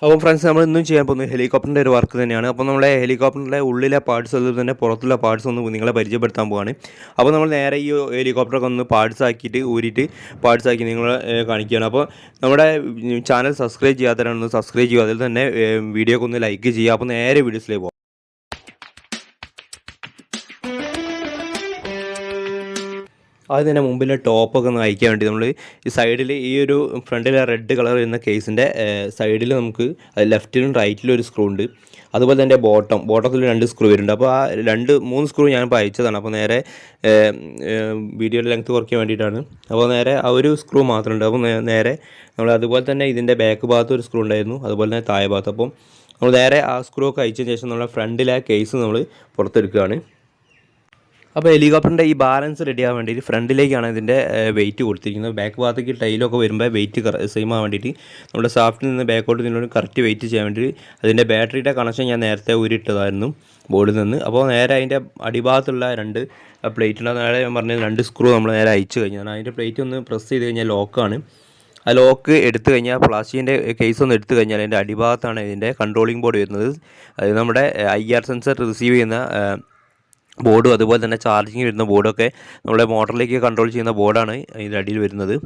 അപ്പോൾ ഫ്രണ്ട്സ് നമ്മൾ ഇന്നും ചെയ്യാൻ പോകുന്നത് ഹെലികോപ്റ്ററിൻ്റെ ഒരു വർക്ക് തന്നെയാണ്. അപ്പോൾ നമ്മളെ ഹെലികോപ്റ്ററിൻ്റെ ഉള്ളിലെ പാർട്സ് അതുപോലെ തന്നെ പുറത്തുള്ള പാർട്സ് ഒന്ന് നിങ്ങളെ പരിചയപ്പെടുത്താൻ പോവാണ്. അപ്പോൾ നമ്മൾ നേരെ ഈ ഹെലികോപ്റ്ററൊക്കെ ഒന്ന് പാർട്സ് ആക്കിയിട്ട് ഊരിയിട്ട് പാർട്സ് ആക്കി നിങ്ങളെ കാണിക്കുകയാണ്. അപ്പോൾ നമ്മുടെ ചാനൽ സബ്സ്ക്രൈബ് ചെയ്യാത്തവരാണ് സബ്സ്ക്രൈബ് ചെയ്യുക, അതിൽ തന്നെ വീഡിയോക്ക് ഒന്ന് ലൈക്ക് ചെയ്യുക. അപ്പോൾ നേരെ വീഡിയോസിലേക്ക് പോകാം. ആദ്യം തന്നെ മുമ്പിലെ ടോപ്പൊക്കെ ഒന്ന് അയക്കാൻ വേണ്ടി നമ്മൾ ഈ സൈഡിൽ ഈ ഒരു ഫ്രണ്ടിലെ റെഡ് കളർ വരുന്ന കേസിൻ്റെ സൈഡിൽ നമുക്ക് ലെഫ്റ്റിലും റൈറ്റിലും ഒരു സ്ക്രൂ ഉണ്ട്. അതുപോലെ തന്നെ ബോട്ടത്തിൽ 2 സ്ക്രൂ വരുന്നുണ്ട്. അപ്പോൾ ആ 3 സ്ക്രൂ ഞാനിപ്പോൾ അയച്ചതാണ്. അപ്പോൾ നേരെ വീഡിയോയുടെ ലെങ്ത്ത് കുറയ്ക്കാൻ വേണ്ടിയിട്ടാണ്. അപ്പോൾ നേരെ ആ ഒരു സ്ക്രൂ മാത്രമുണ്ട്. അപ്പോൾ നേരെ നമ്മൾ അതുപോലെ തന്നെ ഇതിൻ്റെ ബാക്ക് ഭാഗത്ത് ഒരു സ്ക്രൂ ഉണ്ടായിരുന്നു, അതുപോലെ തന്നെ താഴെ ഭാഗത്ത്. അപ്പം നമ്മൾ നേരെ ആ സ്ക്രൂ ഒക്കെ അയച്ചതിന് ശേഷം നമ്മുടെ ഫ്രണ്ടിലെ കേസ് നമ്മൾ പുറത്തെടുക്കുകയാണ്. അപ്പോൾ ഹെലികോപ്റ്ററിൻ്റെ ഈ ബാലൻസ് റെഡി ആകാൻ വേണ്ടിയിട്ട് ഫ്രണ്ടിലേക്കാണ് ഇതിൻ്റെ വെയിറ്റ് കൊടുത്തിരിക്കുന്നത്. ബാക്ക് ഭാഗത്തേക്ക് ടൈലൊക്കെ വരുമ്പോൾ വെയിറ്റ് സെയിം ആകാൻ വേണ്ടിയിട്ട് നമ്മുടെ ഷാഫ്റ്റിൽ നിന്ന് ബാക്കോട്ട് നിന്നൊരു കറക്റ്റ് വെയിറ്റ് ചെയ്യാൻ വേണ്ടി അതിൻ്റെ ബാറ്ററിയുടെ കണക്ഷൻ ഞാൻ നേരത്തെ ഊരിയിട്ടതായിരുന്നു ബോർഡിൽ നിന്ന്. അപ്പോൾ നേരെ അതിൻ്റെ അടിഭാഗത്തുള്ള 2 പ്ലേറ്റുണ്ട്. നേരെ ഞാൻ പറഞ്ഞത് 2 സ്ക്രൂ നമ്മൾ നേരെ അയച്ചു കഴിഞ്ഞാൽ അതിൻ്റെ പ്ലേറ്റ് ഒന്ന് പ്രസ് ചെയ്ത് കഴിഞ്ഞാൽ ലോക്കാണ്. ആ ലോക്ക് എടുത്തു കഴിഞ്ഞാൽ പ്ലാസ്റ്റിക്കിൻ്റെ കേസ് ഒന്ന് എടുത്തു കഴിഞ്ഞാൽ അതിൻ്റെ അടിഭാഗത്താണ് ഇതിൻ്റെ കൺട്രോളിംഗ് ബോർഡ് വരുന്നത്. അത് നമ്മുടെ IR സെൻസർ റിസീവ് ചെയ്യുന്ന ബോർഡും അതുപോലെ തന്നെ ചാർജിങ് വരുന്ന ബോർഡൊക്കെ നമ്മുടെ മോട്ടറിലേക്ക് കൺട്രോൾ ചെയ്യുന്ന ബോർഡാണ് ഇതിൻ്റെ അടിയിൽ വരുന്നത്.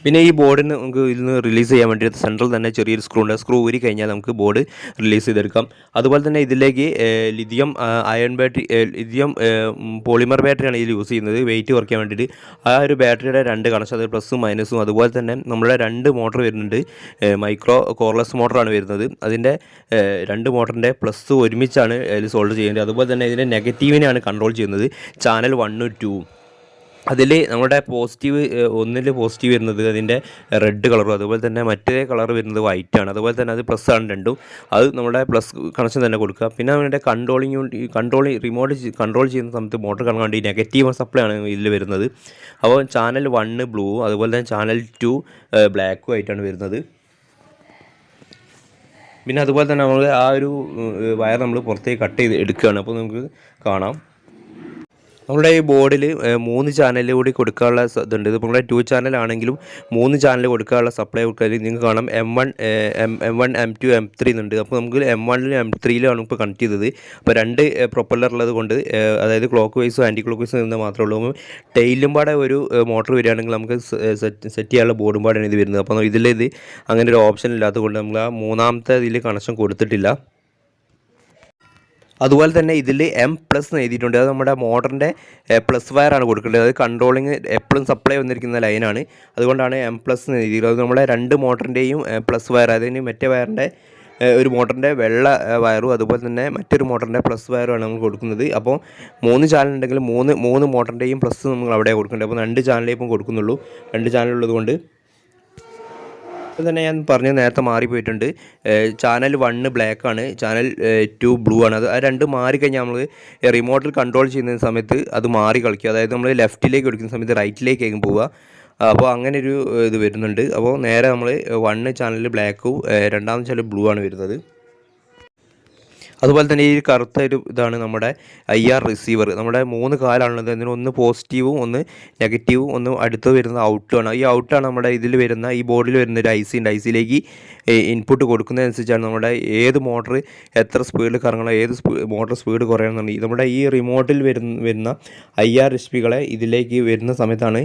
പിന്നെ ഈ ബോർഡിന് നമുക്ക് ഇതിൽ നിന്ന് റിലീസ് ചെയ്യാൻ വേണ്ടി സെൻട്രൽ തന്നെ ചെറിയൊരു സ്ക്രൂ ഉണ്ട്. സ്ക്രൂ ഊരി കഴിഞ്ഞാൽ നമുക്ക് ബോർഡ് റിലീസ് ചെയ്തെടുക്കാം. അതുപോലെ തന്നെ ഇതിലേക്ക് ലിഥിയം പോളിമർ ബാറ്ററിയാണ് ഇതിൽ യൂസ് ചെയ്യുന്നത് വെയിറ്റ് കുറയ്ക്കാൻ വേണ്ടിയിട്ട്. ആ ഒരു ബാറ്ററിയുടെ 2 കണക്ഷൻ, അത് പ്ലസും മൈനസും. അതുപോലെ തന്നെ നമ്മുടെ 2 മോട്ടർ വരുന്നുണ്ട്, മൈക്രോ കോർലെസ് മോട്ടറാണ് വരുന്നത്. അതിൻ്റെ 2 മോട്ടറിൻ്റെ പ്ലസ് ഒരുമിച്ചാണ് അതിൽ സോൾഡർ ചെയ്യേണ്ടത്. അതുപോലെ തന്നെ ഇതിൻ്റെ നെഗറ്റീവിനെയാണ് കൺട്രോൾ ചെയ്യുന്നത്, ചാനൽ 1, 2. അതിൽ നമ്മുടെ ഒന്നിൽ പോസിറ്റീവ് വരുന്നത് അതിൻ്റെ റെഡ് കളറും അതുപോലെ തന്നെ മറ്റേ കളർ വരുന്നത് വൈറ്റാണ്. അതുപോലെ തന്നെ അത് പ്ലസ് ആണ് രണ്ടും. അത് നമ്മുടെ പ്ലസ് കണക്ഷൻ തന്നെ കൊടുക്കുക. പിന്നെ അതിൻ്റെ റിമോട്ട് കൺട്രോൾ ചെയ്യുന്ന സമയത്ത് മോട്ടർ കറങ്ങാൻ വേണ്ടി നെഗറ്റീവ് സപ്ലൈ ആണ് ഇതിൽ വരുന്നത്. അപ്പോൾ ചാനൽ 1 ബ്ലൂ, അതുപോലെ തന്നെ ചാനൽ 2 ബ്ലാക്കും ആയിട്ടാണ് വരുന്നത്. പിന്നെ അതുപോലെ തന്നെ നമ്മൾ ആ ഒരു വയർ നമ്മൾ പുറത്തേക്ക് കട്ട് ചെയ്ത് എടുക്കുകയാണ്. അപ്പോൾ നമുക്ക് കാണാം നമ്മുടെ ഈ ബോർഡിൽ 3 ചാനൽ കൂടി കൊടുക്കാനുള്ള ഇതുണ്ട്. ഇത് നിങ്ങളുടെ 2 ചാനലാണെങ്കിലും 3 ചാനൽ കൊടുക്കാനുള്ള സപ്ലൈ കൊടുക്കാൻ നിങ്ങൾക്ക് കാണാം. M1, M2, M3 എന്നുണ്ട്. അപ്പോൾ നമുക്ക് M1ലും M3യിലാണ് ഇപ്പോൾ കണക്ട് ചെയ്തത്. അപ്പോൾ 2 പ്രൊപ്പല്ലർ ഉള്ളത് കൊണ്ട്, അതായത് ക്ലോക്ക് വൈസും ആൻറ്റി ക്ലോക്ക് വൈസും നിന്ന് മാത്രമേ ഉള്ളൂ. അപ്പോൾ ടെയിലും പാടെ ഒരു മോട്ടർ വരികയാണെങ്കിൽ നമുക്ക് സെറ്റ് ചെയ്യാനുള്ള ബോർഡും പാടാണ് ഇത് വരുന്നത്. അപ്പോൾ ഇതിലിത് അങ്ങനെ ഒരു ഓപ്ഷൻ ഇല്ലാത്തത് കൊണ്ട് നമ്മൾ ആ 3ാമത്തെ ഇതിൽ കണക്ഷൻ കൊടുത്തിട്ടില്ല. അതുപോലെ തന്നെ ഇതിൽ M+ എഴുതിയിട്ടുണ്ട്. അത് നമ്മുടെ മോട്ടറിൻ്റെ പ്ലസ് വയറാണ് കൊടുക്കേണ്ടത്. അത് കൺട്രോളിങ് എപ്പോഴും സപ്ലൈ വന്നിരിക്കുന്ന ലൈനാണ്, അതുകൊണ്ടാണ് M+ എഴുതിയിട്ടുള്ളത്. അത് നമ്മുടെ 2 മോട്ടറിൻ്റെയും പ്ലസ് വയർ, അതിന് മറ്റേ വയറിൻ്റെ ഒരു മോട്ടറിൻ്റെ വെള്ള വയറും അതുപോലെ തന്നെ മറ്റൊരു മോട്ടറിൻ്റെ പ്ലസ് വയറുമാണ് നമ്മൾ കൊടുക്കുന്നത്. അപ്പോൾ 3 ചാനൽ ഉണ്ടെങ്കിൽ 3 മോട്ടറിൻ്റെയും പ്ലസ് നമ്മൾ അവിടെ കൊടുക്കേണ്ടത്. അപ്പോൾ 2 ചാനലേ ഇപ്പം കൊടുക്കുന്നുള്ളൂ. 2 ചാനലുള്ളത് കൊണ്ട് അപ്പോൾ തന്നെ ഞാൻ പറഞ്ഞത് നേരത്തെ മാറിപ്പോയിട്ടുണ്ട്. ചാനൽ 1 ബ്ലാക്കാണ്, ചാനൽ 2 ബ്ലൂ ആണ്. അത് ആ 2 മാറിക്കഴിഞ്ഞാൽ നമ്മൾ റിമോട്ടിൽ കൺട്രോൾ ചെയ്യുന്ന സമയത്ത് അത് മാറി കളിക്കുക. അതായത് നമ്മൾ ലെഫ്റ്റിലേക്ക് കൊടുക്കുന്ന സമയത്ത് റൈറ്റിലേക്കായിരിക്കും പോവുക. അപ്പോൾ അങ്ങനെ ഒരു ഇത് വരുന്നുണ്ട്. അപ്പോൾ നേരെ നമ്മൾ 1 ചാനൽ ബ്ലാക്കും 2ാമത്തെ ചാനൽ ബ്ലൂ ആണ് വരുന്നത്. അതുപോലെ തന്നെ ഈ കറുത്ത ഒരു ഇതാണ് നമ്മുടെ IR റിസീവർ. നമ്മുടെ 3 കാലാണുള്ളത്. അതിന് ഒന്ന് പോസിറ്റീവും ഒന്ന് നെഗറ്റീവും ഒന്ന് അടുത്ത് വരുന്ന ഔട്ടുമാണ്. ഈ ഔട്ടാണ് നമ്മുടെ ഇതിൽ വരുന്ന ഈ ബോർഡിൽ വരുന്ന ഒരു IC ഉണ്ട്. ICയിലേക്ക് ഇൻപുട്ട് കൊടുക്കുന്നതനുസരിച്ചാണ് നമ്മുടെ ഏത് മോട്ടർ എത്ര സ്പീഡിൽ കറങ്ങണം, ഏത് മോട്ടർ സ്പീഡ് കുറയണമെന്നുണ്ടെങ്കിൽ നമ്മുടെ ഈ റിമോട്ടിൽ വരുന്ന IR രശ്മികളെ ഇതിലേക്ക് വരുന്ന സമയത്താണ്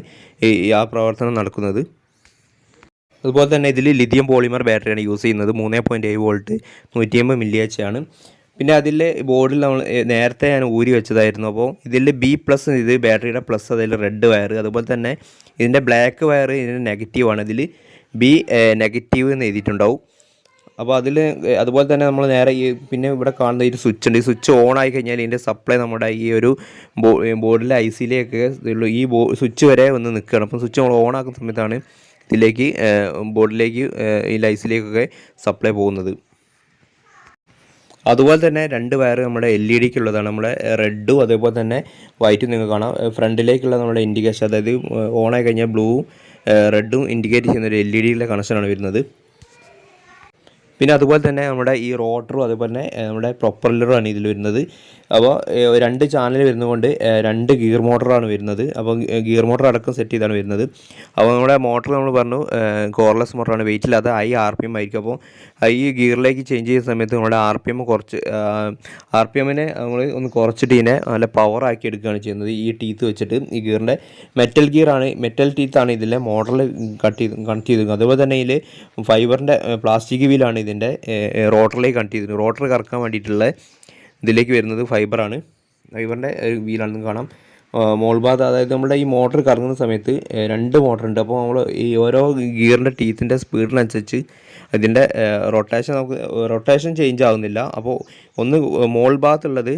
ആ പ്രവർത്തനം നടക്കുന്നത്. അതുപോലെ തന്നെ ഇതിൽ ലിഥിയം പോളിമർ ബാറ്ററിയാണ് യൂസ് ചെയ്യുന്നത്. 3.7 വോൾട്ട് 150 mAh ആണ്. പിന്നെ അതിൽ ബോർഡിൽ നമ്മൾ നേരത്തെ ഞാൻ ഊരി വെച്ചതായിരുന്നു. അപ്പോൾ ഇതിൽ B+ ഇത് ബാറ്ററിയുടെ പ്ലസ്, അതിൽ റെഡ് വയർ. അതുപോലെ തന്നെ ഇതിൻ്റെ ബ്ലാക്ക് വയർ ഇതിൻ്റെ നെഗറ്റീവാണ്. ഇതിൽ B നെഗറ്റീവ് എന്ന് എഴുതിയിട്ടുണ്ടാവും. അപ്പോൾ അതുപോലെ തന്നെ നമ്മൾ നേരെ പിന്നെ ഇവിടെ കാണുന്ന ഒരു സ്വിച്ച് ഉണ്ട്. ഈ സ്വിച്ച് ഓൺ ആയി കഴിഞ്ഞാൽ ഇതിൻ്റെ സപ്ലൈ നമ്മുടെ ഈ ഒരു ബോർഡിലെ ICയിലേക്ക് ഈ സ്വിച്ച് വരെ ഒന്ന് നിൽക്കുകയാണ്. അപ്പോൾ സ്വിച്ച് നമ്മൾ ഓൺ ആക്കുന്ന സമയത്താണ് ഇതിലേക്ക് ബോർഡിലേക്ക് ഈ ICയിലേക്കൊക്കെ സപ്ലൈ പോകുന്നത്. അതുപോലെ തന്നെ 2 വയർ നമ്മുടെ LED-ക്കുള്ളതാണ്. നമ്മുടെ റെഡും അതേപോലെ തന്നെ വൈറ്റും നിങ്ങൾക്ക് കാണാം. ഫ്രണ്ടിലേക്കുള്ള നമ്മുടെ ഇൻഡിക്കേഷൻ, അതായത് ഓണായി കഴിഞ്ഞാൽ ബ്ലൂവും റെഡും ഇൻഡിക്കേറ്റ് ചെയ്യുന്ന ഒരു LED-യുടെ കണക്ഷനാണ് വരുന്നത്. പിന്നെ അതുപോലെ തന്നെ നമ്മുടെ ഈ റോട്ടറും അതുപോലെ തന്നെ നമ്മുടെ പ്രൊപ്പല്ലറുമാണ് ഇതിൽ വരുന്നത്. അപ്പോൾ 2 ചാനൽ വരുന്നതുകൊണ്ട് 2 ഗിയർ മോട്ടറാണ് വരുന്നത്. അപ്പോൾ ഗിയർ മോട്ടർ അടക്കം സെറ്റ് ചെയ്താണ് വരുന്നത്. അപ്പോൾ നമ്മുടെ മോട്ടർ നമ്മൾ പറഞ്ഞു കോർലെസ് മോട്ടറാണ്, വെയിറ്റില്ലാത്ത ഹൈ RPM ആയിരിക്കും. അപ്പോൾ ഈ ഗിയറിലേക്ക് ചേഞ്ച് ചെയ്യുന്ന സമയത്ത് നമ്മുടെ RPM കുറച്ച് RPMനെ നമ്മൾ ഒന്ന് കുറച്ചിട്ട് ഇതിനെ നല്ല പവറാക്കി എടുക്കുകയാണ് ചെയ്യുന്നത് ഈ ടീത്ത് വെച്ചിട്ട്. ഈ ഗിയറിൻ്റെ മെറ്റൽ ടീത്താണ് ഇതിലെ മോട്ടറിൽ കണക്ട് ചെയ്ത്. അതുപോലെ തന്നെ ഇതിൽ ഫൈബറിൻ്റെ പ്ലാസ്റ്റിക് വീലാണ് ഇതിൻ്റെ റോട്ടറിലേക്ക് കണക്ട് ചെയ്തിട്ടുണ്ട്. റോട്ടർ കറക്കാൻ വേണ്ടിയിട്ടുള്ള ഇതിലേക്ക് വരുന്നത് ഫൈബറിൻ്റെ വീലാണെന്ന് കാണാം. മോൾ ഭാഗത്ത്, അതായത് നമ്മുടെ ഈ മോട്ടർ കറങ്ങുന്ന സമയത്ത് 2 മോട്ടറുണ്ട്. അപ്പോൾ നമ്മൾ ഈ ഓരോ ഗിയറിൻ്റെ ടീത്തിൻ്റെ സ്പീഡിനനുസരിച്ച് ഇതിൻ്റെ റൊട്ടേഷൻ ചേഞ്ച് ആകുന്നില്ല. അപ്പോൾ ഒന്ന് മോൾ ഭാഗത്തുള്ളത്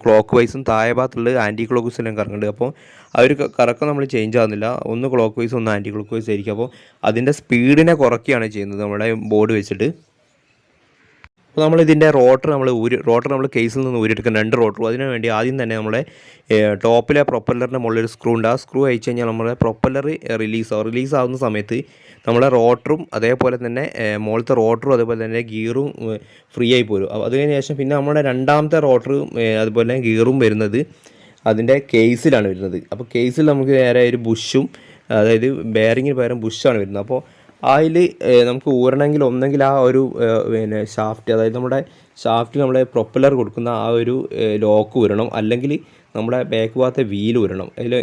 ക്ലോക്ക് വൈസും താഴെ ഭാഗത്തുള്ളത് ആൻറ്റി ക്ലോക്ക് വൈസിലും കറങ്ങുന്നുണ്ട്. അപ്പോൾ ആ ഒരു കറക്കം നമ്മൾ ചേഞ്ച് ആകുന്നില്ല, ഒന്ന് ക്ലോക്ക് വൈസ് ഒന്ന് ആൻറ്റി ക്ലോക്ക് വൈസ് ആയിരിക്കും. അപ്പോൾ അതിൻ്റെ സ്പീഡിനെ കുറയ്ക്കുകയാണ് ചെയ്യുന്നത് നമ്മുടെ ബോർഡ് വെച്ചിട്ട്. അപ്പോൾ നമ്മളിതിൻ്റെ റോട്ടർ നമ്മൾ കേസിൽ നിന്ന് ഊരിയെടുക്കുന്ന 2 റോട്ടറും. അതിനു വേണ്ടി ആദ്യം തന്നെ നമ്മുടെ ടോപ്പിലെ പ്രൊപ്പല്ലറിൻ്റെ മുകളിൽ ഒരു സ്ക്രൂ ഉണ്ട്. ആ സ്ക്രൂ അയച്ചു കഴിഞ്ഞാൽ നമ്മുടെ പ്രൊപ്പല്ലർ റിലീസ് ആവുന്ന സമയത്ത് നമ്മളെ റോട്ടറും അതേപോലെ തന്നെ മുകളിലത്തെ റോട്ടറും അതേപോലെ തന്നെ ഗിയറും ഫ്രീ ആയി പോരും. അത് കഴിഞ്ഞ ശേഷം പിന്നെ നമ്മുടെ രണ്ടാമത്തെ റോട്ടറും അതുപോലെ തന്നെ ഗിയറും വരുന്നത് അതിൻ്റെ കേസിലാണ് വരുന്നത്. അപ്പോൾ കേസിൽ നമുക്ക് നേരെ ഒരു ബുഷും, അതായത് ബെയറിങ്ങിന് പകരം ബുഷാണ് വരുന്നത്. അപ്പോൾ അതിൽ നമുക്ക് ഊരണമെങ്കിൽ ഒന്നെങ്കിൽ ആ ഒരു പിന്നെ ഷാഫ്റ്റ്, അതായത് നമ്മുടെ ഷാഫ്റ്റ് നമ്മുടെ പ്രൊപ്പല്ലർ കൊടുക്കുന്ന ആ ഒരു ലോക്ക് ഊരണം, അല്ലെങ്കിൽ നമ്മുടെ ബാക്ക് ഭാഗത്തെ വീൽ ഊരണം. അതിൽ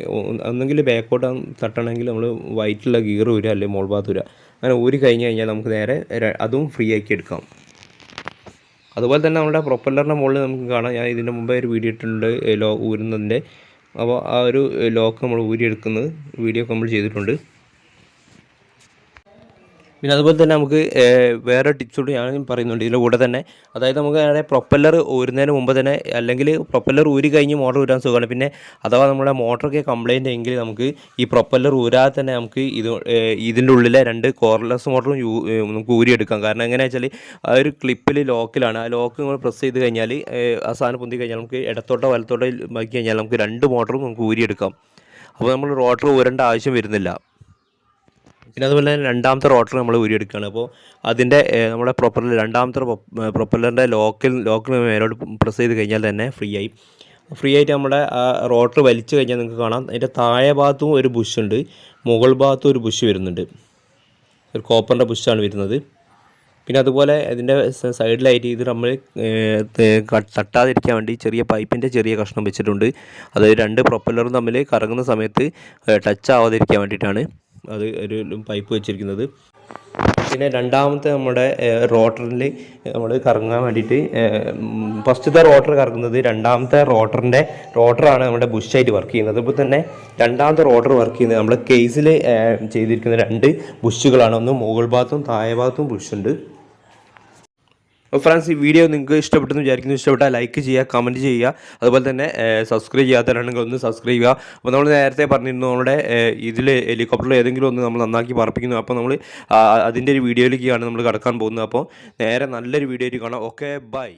ഒന്നെങ്കിൽ ബാക്കോട്ട് തട്ടണമെങ്കിൽ നമ്മൾ വൈറ്റുള്ള ഗിയർ ഊരുക, അല്ലെങ്കിൽ മോൾ ഭാഗത്ത് ഊരുക. അങ്ങനെ ഊരി കഴിഞ്ഞ് കഴിഞ്ഞാൽ നമുക്ക് നേരെ അതും ഫ്രീ ആക്കി എടുക്കാം. അതുപോലെ തന്നെ നമ്മുടെ പ്രൊപ്പല്ലറിൻ്റെ മുകളിൽ നമുക്ക് കാണാം, ഞാൻ ഇതിൻ്റെ മുമ്പേ ഒരു വീഡിയോ ഇട്ടിട്ടുണ്ട് ഊരുന്നതിൻ്റെ. അപ്പോൾ ആ ഒരു ലോക്ക് നമ്മൾ ഊരിയെടുക്കുന്നത് വീഡിയോ ഒക്കെ നമ്മൾ ചെയ്തിട്ടുണ്ട്. പിന്നെ അതുപോലെ തന്നെ നമുക്ക് വേറെ ടിപ്സ് കൂടി ഞാൻ പറയുന്നുണ്ട് ഇതിൻ്റെ കൂടെ തന്നെ. അതായത് നമുക്ക് നേരെ പ്രൊപ്പല്ലർ ഊരുന്നതിന് മുമ്പ് തന്നെ, അല്ലെങ്കിൽ പ്രൊപ്പല്ലർ ഊരി കഴിഞ്ഞ് മോട്ടർ ഊരാൻ സുഖമാണ്. പിന്നെ അഥവാ നമ്മുടെ മോട്ടറൊക്കെ കംപ്ലയിൻ്റ് എങ്കിൽ നമുക്ക് ഈ പ്രൊപ്പല്ലർ ഊരാതെ തന്നെ നമുക്ക് ഇതിൻ്റെ ഉള്ളിലെ 2 കോർലെസ് മോട്ടറും നമുക്ക് ഊരിയെടുക്കാം. കാരണം എങ്ങനെയാണെന്ന് വെച്ചാൽ ആ ഒരു ക്ലിപ്പിൽ ലോക്കിലാണ്. ആ ലോക്ക് നമ്മൾ പ്രസ് ചെയ്ത് കഴിഞ്ഞാൽ ആ സാധനം പൊന്തി കഴിഞ്ഞാൽ നമുക്ക് ഇടത്തോട്ടോ വലത്തോട്ടോ ബാക്കി കഴിഞ്ഞാൽ നമുക്ക് 2 മോട്ടറും നമുക്ക് ഊരിയെടുക്കാം. അപ്പോൾ നമ്മൾ റോട്ടർ ഊരേണ്ട ആവശ്യം വരുന്നില്ല. പിന്നെ അതുപോലെ തന്നെ രണ്ടാമത്തെ റോട്ടർ നമ്മൾ ഊരിയെടുക്കുകയാണ്. അപ്പോൾ അതിൻ്റെ നമ്മുടെ രണ്ടാമത്തെ പ്രൊപ്പല്ലറിൻ്റെ ലോക്കിൽ മേലോട്ട് പ്രസ് ചെയ്ത് കഴിഞ്ഞാൽ തന്നെ ഫ്രീ ആയിട്ട് നമ്മുടെ ആ റോട്ടർ വലിച്ചു കഴിഞ്ഞാൽ നിങ്ങൾക്ക് കാണാം അതിൻ്റെ താഴെ ഭാഗത്തും ഒരു ബുഷുണ്ട്, മുകൾ ഭാഗത്തും ഒരു ബുഷ് വരുന്നുണ്ട്. ഒരു കോപ്പറിൻ്റെ ബുഷാണ് വരുന്നത്. പിന്നെ അതുപോലെ ഇതിൻ്റെ സൈഡിലായിട്ട് ഇത് നമ്മൾ തട്ടാതിരിക്കാൻ വേണ്ടി ചെറിയ പൈപ്പിൻ്റെ ചെറിയ കഷ്ണം വെച്ചിട്ടുണ്ട്. അതായത് 2 പ്രൊപ്പല്ലറും തമ്മിൽ കറങ്ങുന്ന സമയത്ത് ടച്ച് ആവാതിരിക്കാൻ വേണ്ടിയിട്ടാണ് അത് ഒരു പൈപ്പ് വെച്ചിരിക്കുന്നത്. പിന്നെ രണ്ടാമത്തെ നമ്മുടെ റോട്ടറിൽ നമ്മൾ കറങ്ങാൻ വേണ്ടിയിട്ട് ഫസ്റ്റത്തെ റോട്ടർ കറങ്ങുന്നത് രണ്ടാമത്തെ റോട്ടറാണ് നമ്മുടെ ബുഷായിട്ട് വർക്ക് ചെയ്യുന്നത്. അതുപോലെ തന്നെ രണ്ടാമത്തെ റോട്ടർ വർക്ക് ചെയ്യുന്നത് നമ്മുടെ കേസിൽ ചെയ്തിരിക്കുന്ന 2 ബുഷുകളാണ്. ഒന്ന് മുകൾ ഭാഗത്തും താഴെ ഭാഗത്തും ബുഷുണ്ട്. അപ്പോൾ ഫ്രണ്ട്സ്, ഈ വീഡിയോ നിങ്ങൾക്ക് ഇഷ്ടപ്പെട്ടെന്ന് വിചാരിക്കുന്നു. ഇഷ്ടപ്പെട്ടാൽ ലൈക്ക് ചെയ്യുക, കമൻറ്റ് ചെയ്യുക. അതുപോലെ തന്നെ സബ്സ്ക്രൈബ് ചെയ്യാത്തവരാണെങ്കിൽ ഒന്ന് സബ്സ്ക്രൈബ് ചെയ്യുക. അപ്പോൾ നമ്മൾ നേരത്തെ പറഞ്ഞിരുന്നു നമ്മുടെ ഇതിൽ ഹെലികോപ്റ്ററിൽ ഏതെങ്കിലും ഒന്ന് നമ്മൾ നന്നാക്കി പറപ്പിക്കുന്നു. അപ്പോൾ നമ്മൾ അതിൻ്റെ ഒരു വീഡിയോയിലേക്കാണ് നമ്മൾ കടക്കാൻ പോകുന്നത്. അപ്പോൾ നേരെ നല്ലൊരു വീഡിയോ ആയിട്ട് കാണാം. Okay, by.